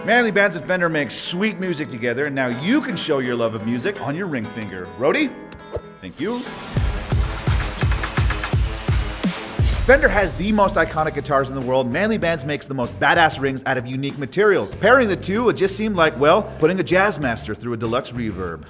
Manly Bands and Fender make sweet music together, and now you can show your love of music on your ring finger. Rody, thank you. Fender has the most iconic guitars in the world. Manly Bands makes the most badass rings out of unique materials. Pairing the two would just seem like, well, putting a jazz master through a deluxe reverb.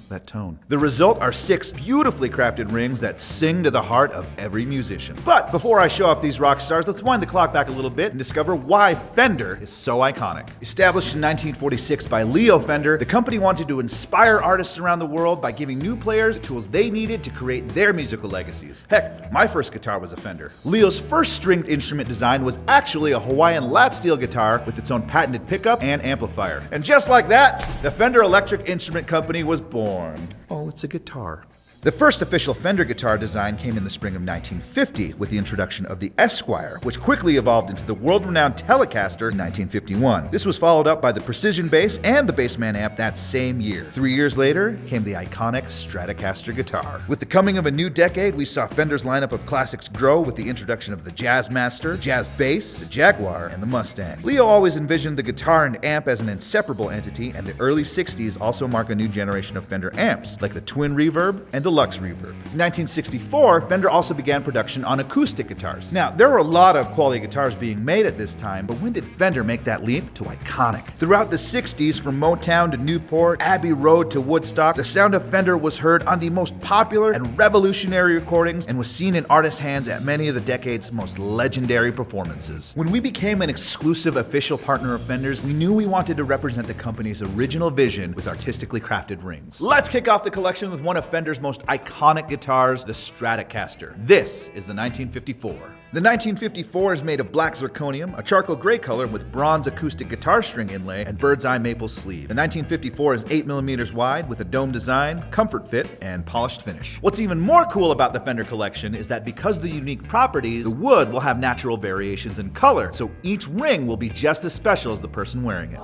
That tone. The result are 6 beautifully crafted rings that sing to the heart of every musician. But before I show off these rock stars, let's wind the clock back a little bit and discover why Fender is so iconic. Established in 1946 by Leo Fender, the company wanted to inspire artists around the world by giving new players the tools they needed to create their musical legacies. Heck, my first guitar was a Fender. Leo's first stringed instrument design was actually a Hawaiian lap steel guitar with its own patented pickup and amplifier. And just like that, the Fender Electric Instrument Company was born. Oh, it's a guitar. The first official Fender guitar design came in the spring of 1950 with the introduction of the Esquire, which quickly evolved into the world-renowned Telecaster in 1951. This was followed up by the Precision Bass and the Bassman amp that same year. 3 years later came the iconic Stratocaster guitar. With the coming of a new decade, we saw Fender's lineup of classics grow with the introduction of the Jazzmaster, the Jazz Bass, the Jaguar, and the Mustang. Leo always envisioned the guitar and amp as an inseparable entity, and the early 60s also mark a new generation of Fender amps, like the Twin Reverb and Deluxe Reverb. In 1964, Fender also began production on acoustic guitars. Now, there were a lot of quality guitars being made at this time, but when did Fender make that leap to iconic? Throughout the 60s, from Motown to Newport, Abbey Road to Woodstock, the sound of Fender was heard on the most popular and revolutionary recordings and was seen in artists' hands at many of the decade's most legendary performances. When we became an exclusive official partner of Fender's, we knew we wanted to represent the company's original vision with artistically crafted rings. Let's kick off the collection with one of Fender's most iconic guitars, the Stratocaster. This is the 1954. The 1954 is made of black zirconium, a charcoal gray color with bronze acoustic guitar string inlay, and bird's eye maple sleeve. The 1954 is 8mm wide with a dome design, comfort fit, and polished finish. What's even more cool about the Fender collection is that because of the unique properties, the wood will have natural variations in color, so each ring will be just as special as the person wearing it.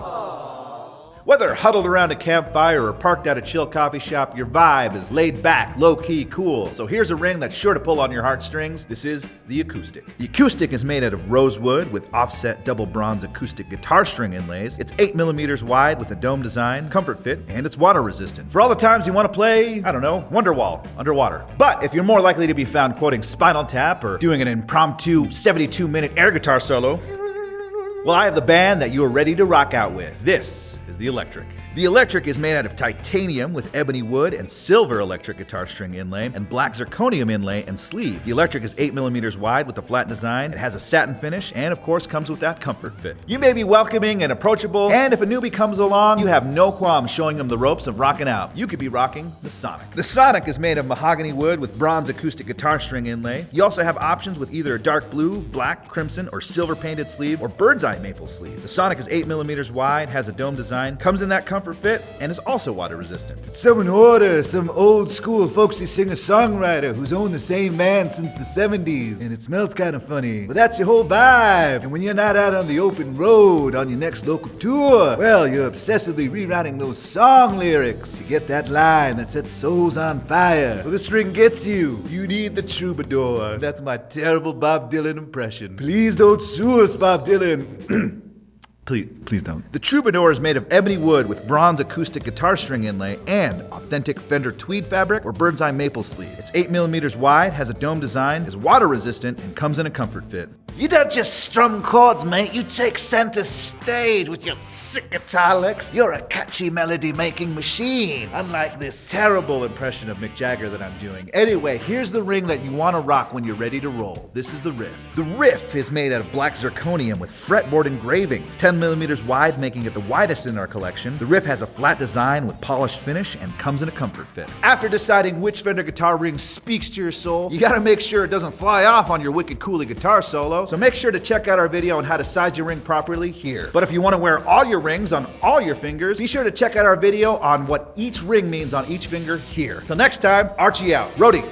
Whether huddled around a campfire or parked at a chill coffee shop, your vibe is laid back, low-key, cool. So here's a ring that's sure to pull on your heartstrings. This is the Acoustic. The Acoustic is made out of rosewood with offset double bronze acoustic guitar string inlays. It's 8mm wide with a dome design, comfort fit, and it's water resistant. For all the times you want to play, I don't know, Wonderwall underwater. But if you're more likely to be found quoting Spinal Tap or doing an impromptu 72-minute air guitar solo, well, I have the band that you are ready to rock out with. This is the Electric. The Electric is made out of titanium with ebony wood and silver electric guitar string inlay and black zirconium inlay and sleeve. The Electric is 8mm wide with a flat design. It has a satin finish and of course comes with that comfort fit. You may be welcoming and approachable, and if a newbie comes along, you have no qualms showing them the ropes of rocking out. You could be rocking the Sonic. The Sonic is made of mahogany wood with bronze acoustic guitar string inlay. You also have options with either a dark blue, black, crimson, or silver painted sleeve or bird's eye maple sleeve. The Sonic is 8mm wide, has a dome design, comes in that comfort fit, and is also water resistant. Did someone order some old school folksy singer-songwriter who's owned the same band since the 70s and it smells kind of funny? But that's your whole vibe. And when you're not out on the open road on your next local tour, well, you're obsessively rewriting those song lyrics. You get that line that sets souls on fire. Well, this ring gets you. You need the Troubadour. That's my terrible Bob Dylan impression. Please don't sue us, Bob Dylan. Please don't. The Troubadour is made of ebony wood with bronze acoustic guitar string inlay and authentic Fender tweed fabric or bird's eye maple sleeve. It's 8mm wide, has a dome design, is water resistant, and comes in a comfort fit. You don't just strum chords, mate. You take center stage with your sick guitar licks. You're a catchy melody-making machine, unlike this terrible impression of Mick Jagger that I'm doing. Anyway, here's the ring that you want to rock when you're ready to roll. This is the Riff. The Riff is made out of black zirconium with fretboard engravings. 10mm wide, making it the widest in our collection. The Riff has a flat design with polished finish and comes in a comfort fit. After deciding which Fender guitar ring speaks to your soul, you gotta make sure it doesn't fly off on your wicked coolie guitar solo. So make sure to check out our video on how to size your ring properly here. But if you want to wear all your rings on all your fingers, be sure to check out our video on what each ring means on each finger here. Till next time, Archie out. Rody.